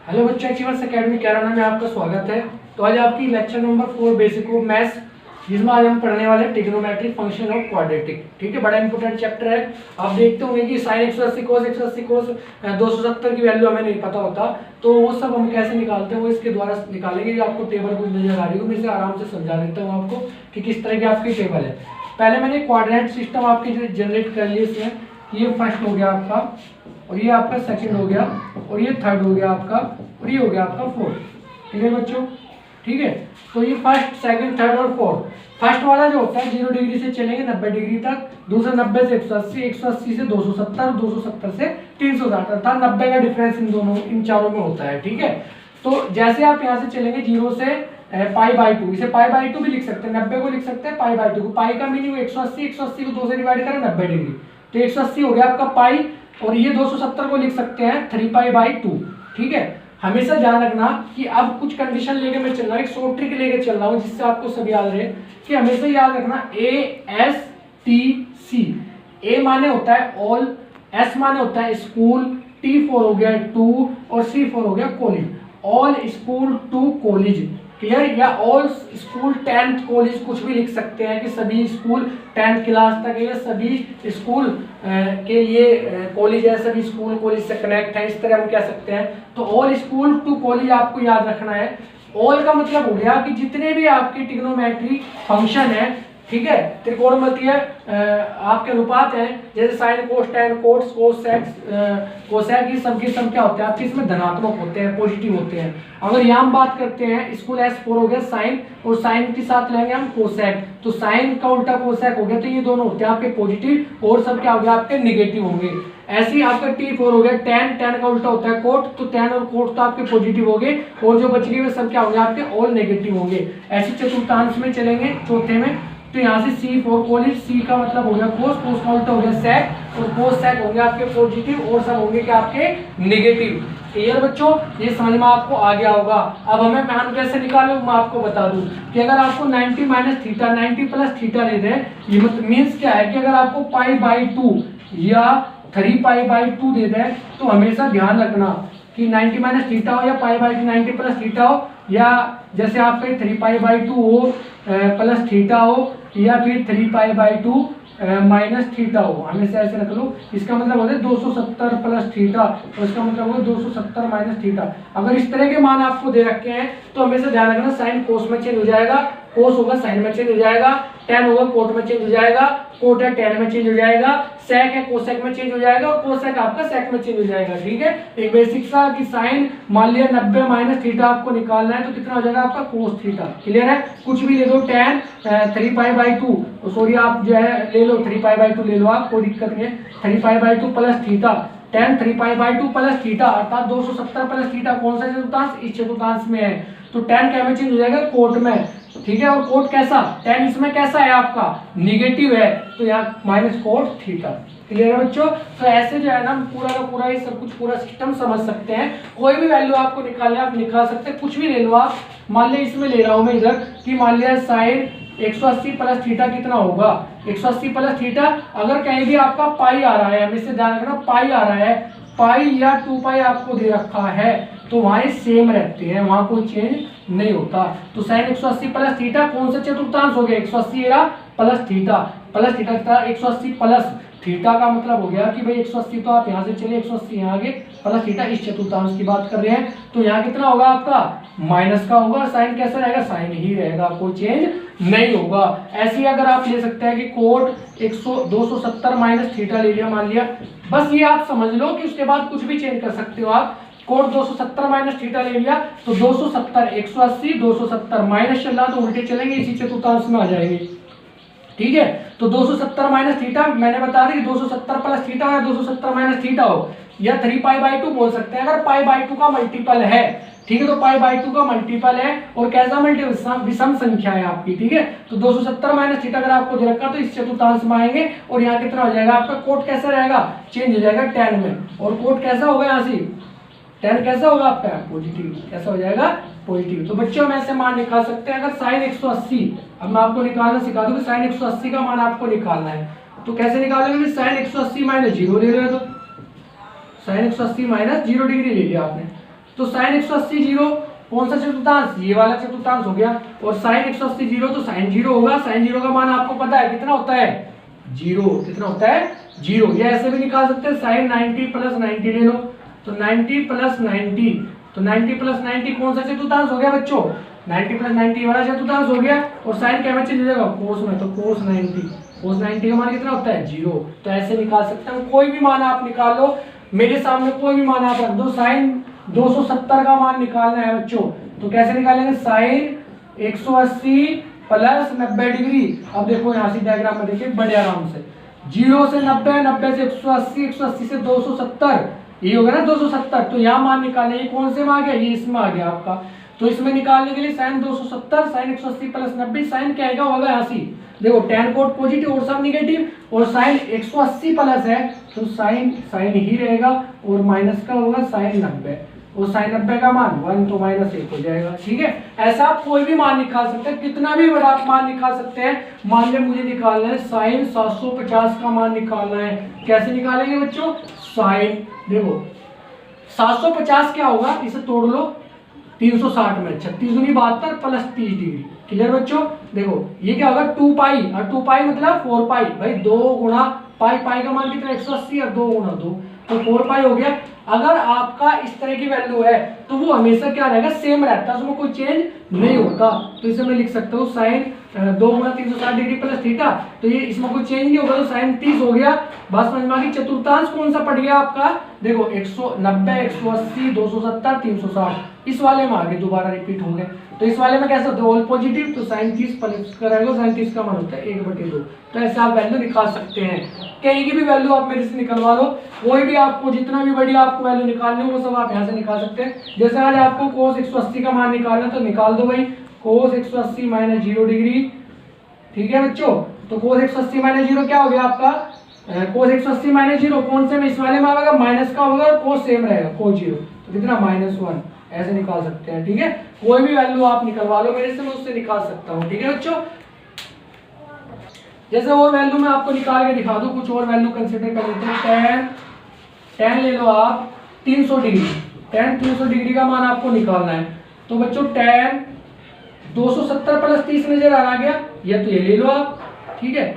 Hello बच्चों, achievers academy Kairana में आपका स्वागत है। तो आज आपकी lecture number 4 basic of maths, जिसमें आज हम पढ़ने वाले हैं ट्रिग्नोमेट्रिक फंक्शन ऑफ क्वाड्रेटिक। ठीक है, बड़ा इंपॉर्टेंट चैप्टर है। आप देखते होंगे कि साइन 180 कोस 180 कोस 270 की वैल्यू हमें नहीं पता होता, तो वो सब हम कैसे निकालते हैं वो इसके द्वारा निकालेंगे। जो आपको टेबल कुछ नजर आ रही हो, मैं इसे आराम से समझा देता हूँ आपको कि किस तरह की आपकी टेबल है। पहले मैंने क्वाड्रेंट सिस्टम आपकी जनरेट कर ली इसमें। ये फर्स्ट हो गया आपका, और ये आपका सेकंड हो गया, और ये थर्ड हो गया आपका, और ये हो गया आपका फोर्थ। ठीक है बच्चों, ठीक है। तो ये फर्स्ट, सेकंड, थर्ड और फोर्थ। फर्स्ट वाला जो होता है 0 डिग्री से चलेंगे 90 डिग्री तक, दूसरा 90 से 180, 180 से 270 और 270 से 360, अर्थात 90 का डिफरेंस इन दोनों, इन चारों में होता है। ठीक है, तो जैसे आप यहाँ से चलेंगे 0 से π/2, इसे π/2 भी लिख सकते हैं, 90 को लिख सकते हैं π/2 को। पाई का मीनिंग 180, 180 को 2 से डिवाइड करें 90 डिग्री, तो 180 हो गया आपका पाई, और ये 270 को लिख सकते हैं 3π/2। ठीक है, हमेशा ध्यान रखना कि अब कुछ कंडीशन लेके मैं चल रहा हूँ, एक शॉर्ट ट्रिक लेके चल रहा हूँ जिससे आपको सब याद रहे कि हमेशा याद रखना ASTC। A माने होता है ऑल, S माने होता है स्कूल, T4 हो गया 2 और C4 हो गया college. All school to college, clear, या ऑल स्कूल 10th कॉलेज, कुछ भी लिख सकते हैं कि सभी स्कूल 10th क्लास तक है, सभी स्कूल के लिए कॉलेज है, सभी स्कूल कॉलेज से कनेक्ट है, इस तरह हम कह सकते हैं। तो ऑल स्कूल टू कॉलेज आपको याद रखना है। ऑल का मतलब हो गया कि जितने भी आपके ट्रिग्नोमेट्री फंक्शन है, ठीक है, त्रिकोणमितीय आपके अनुपात हैं, जैसे साइन कोस टेन कोस कोसेक कोसेक, ये सब के सब क्या होते हैं आपके इसमें धनात्मक होते हैं, पॉजिटिव होते हैं। अगर यहाँ हम बात करते हैं स्कूल S4 हो गया साइन, और साइन के साथ लेंगे हम कोसेक, तो साइन का उल्टा कोसेक हो गया, तो ये दोनों होते हैं आपके पॉजिटिव, और सब क्या हो गया आपके नेगेटिव होंगे। ऐसे ही आपका T4 हो गया टेन, टेन का उल्टा होता है कोट, तो टेन और कोट तो आपके पॉजिटिव हो गए, और जो बच गए वे सब क्या होंगे आपके ऑल नेगेटिव होंगे। ऐसे चतुर्थांश में चलेंगे, चौथे में, तो यहाँ से C4 कॉलेज, C का मतलब हो गया कोस, कोस का उल्टा हो गया सेक, और कोस सेक होंगे आपके पॉजिटिव, और सब होंगे क्या आपके नेगेटिव। क्लियर बच्चों, ये समझ में आपको आ गया होगा। अब हमें मान कैसे निकालो मैं आपको बता दूं कि अगर आपको 90 - थीटा 90 + थीटा दे दे, ये मतलब मीन्स क्या है कि अगर आपको π/2 या 3π/2 दे दे, तो हमेशा ध्यान रखना कि 90 - थीटा हो या π/2, 90 + थीटा हो, या जैसे आपके 3π/2 हो प्लस थीटा हो, या फिर 3π/2 माइनस थीटा हो, हमेशा ऐसे रख लो। इसका मतलब होता है 270 + थीटा, तो इसका मतलब होगा 270 - थीटा। अगर इस तरह के मान आपको दे रखे हैं तो हमेशा ध्यान रखना साइन कोस में चेंज हो जाएगा, कोस होगा साइन में चेंज हो जाएगा, टेन होगा कोट में चेंज हो जाएगा, कोट है टेन में चेंज हो जाएगा, सेक है कोसेक में चेंज हो जाएगा, और कोसेक आपका सेक में चेंज हो जाएगा। ठीक है, एक बेसिक सा कि साइन मान लिया 90 - थीटा आपको निकालना है, तो कितना हो जाएगा आपका कोस थीटा। क्लियर है, कुछ भी ले दो, टेन 3π/2, सॉरी आप जो है ले लो 3π/2 ले लो आप, कोई दिक्कत नहीं है। 3π/2 plus theta, tan 3π/2 plus theta, अर्थात 270 प्लस थीटा कौन सा चतुर्थांश, इस चतुर्थांश में है, तो टेन क्या में चेंज हो जाएगा कोट में। ठीक है, और कोट कैसा, टेन इसमें कैसा है आपका नेगेटिव है, तो यहाँ माइनस कोट थीटा। क्लियर है बच्चों, तो ऐसे जो है ना पूरा का पूरा ये सब कुछ पूरा सिस्टम समझ सकते हैं। कोई भी वैल्यू आपको निकालना है आप निकाल सकते हैं, कुछ भी ले लो आप। मान लिया इसमें ले रहा हूं मैं इधर कि मान लिया साइन 180 + थीटा कितना होगा, 180 + थीटा। अगर कहीं भी आपका पाई आ रहा है, हमेशा ध्यान रखना पाई आ रहा है, पाई या 2π आपको दे रखा है, तो वहां सेम रहते हैं, वहां कोई चेंज नहीं होता। तो साइन 180 + थीटा कौन सा चतुर्थांश हो गया, 180 era plus theta, plus theta था 180 प्लस थीटा का मतलब हो गया कि भाई 180, तो आप यहाँ से चलिए 180 यहाँ आगे, प्लस थीटा इस चतुर्थांश की बात कर रहे हैं, तो यहाँ कितना होगा आपका माइनस का होगा। साइन कैसा रहेगा, साइन ही रहेगा, कोई चेंज नहीं होगा। ऐसे ही अगर आप ले सकते हैं कि कोट 270 - थीटा ले लिया, मान लिया, बस ये आप समझ लो कि उसके बाद कुछ भी चेंज कर सकते हो आप। कोट 270 - थीटा ले लिया, तो 270 180 270 माइनस चल रहा, तो उल्टे चलेंगे, इसी चतुर्थांश में आ जाएंगे। ठीक है, तो 270 - थीटा मैंने बता दिया कि 270 + थीटा या 270 - थीटा हो, या 3π/2 बोल सकते हैं अगर π/2 का मल्टीपल है। ठीक है, तो π/2 का मल्टीपल है, और कैसा मल्टीपल, विषम संख्या है आपकी। ठीक है, तो 270 - थीटा अगर आपको दे रखा तो इस चतुर्थांश में आएंगे, और यहाँ कितना हो जाएगा आपका कोट कैसा रहेगा, चेंज हो जाएगा टेन में, और कोट कैसा होगा यहाँ से, टेन कैसा होगा आपका पॉजिटिव, कैसा हो जाएगा पॉजिटिव। तो बच्चों हम ऐसे मान निकाल सकते हैं। अगर साइन 180, अब मैं आपको निकालना सिखा दूं कि साइन 180 का मान आपको निकालना है, तो कैसे निकालोगे, साइन 180 - 0 ले लो, तो साइन 180 - 0 डिग्री ले लिया आपने, तो साइन 180 जीरो, कौन सा चतुर्थांश, ये वाला चतुर्थांश हो गया, और साइन 180 जीरो तो साइन जीरो होगा। साइन जीरो का मान आपको पता है कितना होता है, जीरो। कितना होता है, जीरो। ये ऐसे भी निकाल सकते हैं, साइन 90 प्लस 90 ले लो, तो 90 प्लस 90, तो 90 प्लस 90 कौन सा चतुर्थांश हो गया बच्चों, 90 प्लस 90 वाला चतुर्थांश हो गया। और साइन क्या में चेंज हो जाएगा, कोस में, तो कोस 90, कोस 90 का मान कितना होता है, जीरो। तो ऐसे निकाल सकते हैं, कोई भी मान आप निकाल लो, मेरे सामने कोई भी मान आप रख दो। साइन 270 का मान निकालना है बच्चों, तो कैसे निकालेंगे, साइन 180 प्लस 90 डिग्री। अब देखो यहाँ से डायग्राम में देखिए बड़े आराम से, 0 से 90, 90 से 180, 180 से 270, ये होगा ना 270। तो यहाँ मान निकालना, ये कौन से में आ गया, ये इसमें आ गया आपका। तो इसमें निकालने के लिए साइन 270, साइन 180 प्लस 90, साइन क्या आएगा, होगा 80। देखो tan कोट पॉजिटिव और सब निगेटिव, और साइन 180 प्लस है तो साइन साइन ही रहेगा, और माइनस का होगा साइन 90, और साइन 90 का मान 1 तो माइनस 1 हो जाएगा। ठीक है, ऐसा आप कोई भी मान निकाल सकते हैं, कितना भी बड़ा आप मान निकाल सकते हैं। मान लिया मुझे निकालना है साइन 750 का मान निकालना है, कैसे निकालेंगे बच्चों, साइन देखो 750 क्या होगा, इसे तोड़ लो, 360 में 36 दूनी 72 प्लस 30 डिग्री। क्लियर बच्चों, देखो ये क्या होगा 2 पाई, और 2 पाई मतलब 4 पाई, भाई 2 गुणा पाई, पाई का मान कितना 180, और 2 गुणा 2 तो 4 पाई हो गया। अगर आपका इस तरह की वैल्यू है तो वो हमेशा क्या रहेगा, सेम रहता है, उसमें कोई चेंज नहीं होता। तो इसे मैं लिख सकता हूँ साइन 2 गुणा 360 डिग्री प्लस थीटा, तो ये इसमें कोई चेंज नहीं होगा, तो साइन 30 हो गया। बस समझ में आ गई। चतुर्थांश कौन सा पड़ गया आपका, देखो 190, 180, 270, 360, इस वाले में आगे दोबारा रिपीट होंगे। तो इस वाले में कैसे होता है, ऑल पॉजिटिव, तो साइन 30 प्लस करेगा, साइन 30 का मान होता है 1/2। तो ऐसे आप वैल्यू निकाल सकते हैं, कहीं की भी वैल्यू आप मेरे से निकलवा लो, कोई भी आपको जितना भी बड़ी आपको वैल्यू निकालनी हो वो सब आप यहाँ से निकाल सकते हैं। जैसे आज आपको कोस 180 का मान निकालना है तो निकाल दो भाई, कोस 180 माइनस 0 डिग्री। ठीक है बच्चों, तो कोस 180 माइनस 0 क्या हो गया आपका, कोस 180 माइनस 0 कौन से में, इस वाले में आएगा, माइनस का होगा, और कोस सेम रहेगा, कोस 0, तो कितना -1, ऐसे निकाल सकते हैं। ठीक है, कोई भी वैल्यू आप निकलवा लो मेरे से, मैं उससे निकाल सकता हूँ। ठीक है बच्चों, जैसे और वैल्यू मैं आपको निकाल के दिखा दूं, कुछ और वैल्यू कंसीडर कर लेते हैं। tan ले लो आप 300 डिग्री, tan 300 डिग्री का मान आपको निकालना है। तो बच्चों tan 270 प्लस 30 नजर आ गया, या तो ये ले लो आप। ठीक है,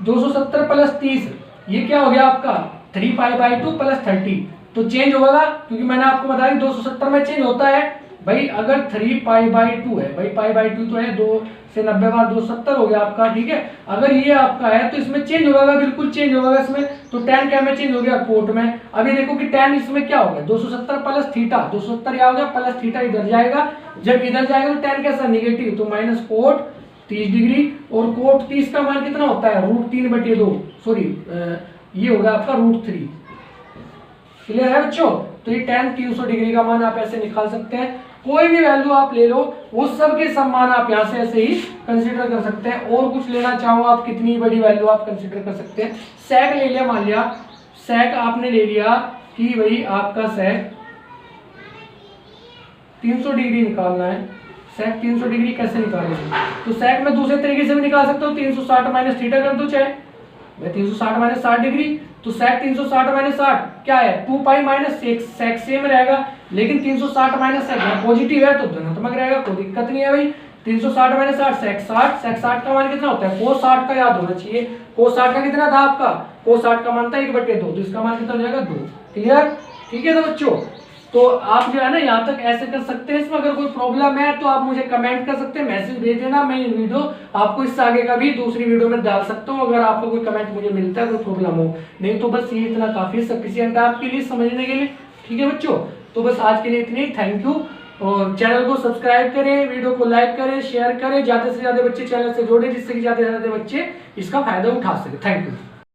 270 प्लस 30 ये क्या हो गया आपका 3π/2 प्लस 30, तो चेंज होगा, क्योंकि मैंने आपको बताया 270 में चेंज होता है भाई। अगर 3π/2 है भाई, π/2 तो है, 2 से 90 बार 270 हो गया आपका। ठीक है, अगर ये आपका है तो इसमें चेंज होगा, बिल्कुल चेंज होगा इसमें। तो tan क्या में चेंज हो गया, कोट में। अभी देखो कि tan इसमें क्या होगा, 270 प्लस थीटा, 270 क्या हो गया, प्लस थीटा इधर जाएगा, जब इधर जाएगा तो tan कैसा निगेटिव, तो माइनस कोट 30 डिग्री, और कोट 30 का मान कितना होता है, √3/2, सॉरी ये होगा आपका √3। क्लियर है बच्चों, तो ये tan 300 डिग्री का मान आप ऐसे निकाल सकते हैं। कोई भी वैल्यू आप ले लो, वो सब के सब मान आप यहाँ से ऐसे ही कंसीडर कर सकते हैं। और कुछ लेना चाहो आप, कितनी बड़ी वैल्यू आप कंसीडर कर सकते हैं। सेक ले लिया, मान लिया सेक आपने ले लिया कि भाई आपका सेक 300 डिग्री निकालना है। सेक 300 डिग्री कैसे निकालेंगे, तो सेक में दूसरे तरीके से भी निकाल सकते हो, 360 माइनस थीटा कर दो, चाहे मैं 360 माइनस 60 डिग्री, तो सेक 360 माइनस 60 क्या है, 2π माइनस 6, सेक सेम रहेगा, लेकिन 360 माइनस सेक पॉजिटिव है तो धनात्मक रहेगा, कोई दिक्कत नहीं है भाई। 360 माइनस 60 सेक 60, सेक 60 का मान कितना होता है, कोस 60 का याद होना चाहिए। कोस 60 का कितना था आपका, कोस 60 का मान था 1/2, तो इसका मान कितना हो जाएगा 2। क्लियर, ठीक है। तो बच्चों, तो आप जो है ना यहाँ तक ऐसे कर सकते हैं। इसमें अगर कोई प्रॉब्लम है तो आप मुझे कमेंट कर सकते हैं, मैसेज भेज देना, मैं ये वीडियो आपको इससे आगे का भी दूसरी वीडियो में डाल सकता हूँ, अगर आपको कोई कमेंट मुझे मिलता है, कोई प्रॉब्लम हो। नहीं तो बस ये इतना काफी सफिशिएंट है आपके लिए समझने के लिए। ठीक है बच्चों, तो बस आज के लिए इतनी, थैंक यू। और चैनल को सब्सक्राइब करें, वीडियो को लाइक करें, शेयर करें, ज्यादा से ज्यादा बच्चे चैनल से जोड़ें, जिससे कि ज्यादा से ज्यादा बच्चे इसका फायदा उठा सके। Thank you.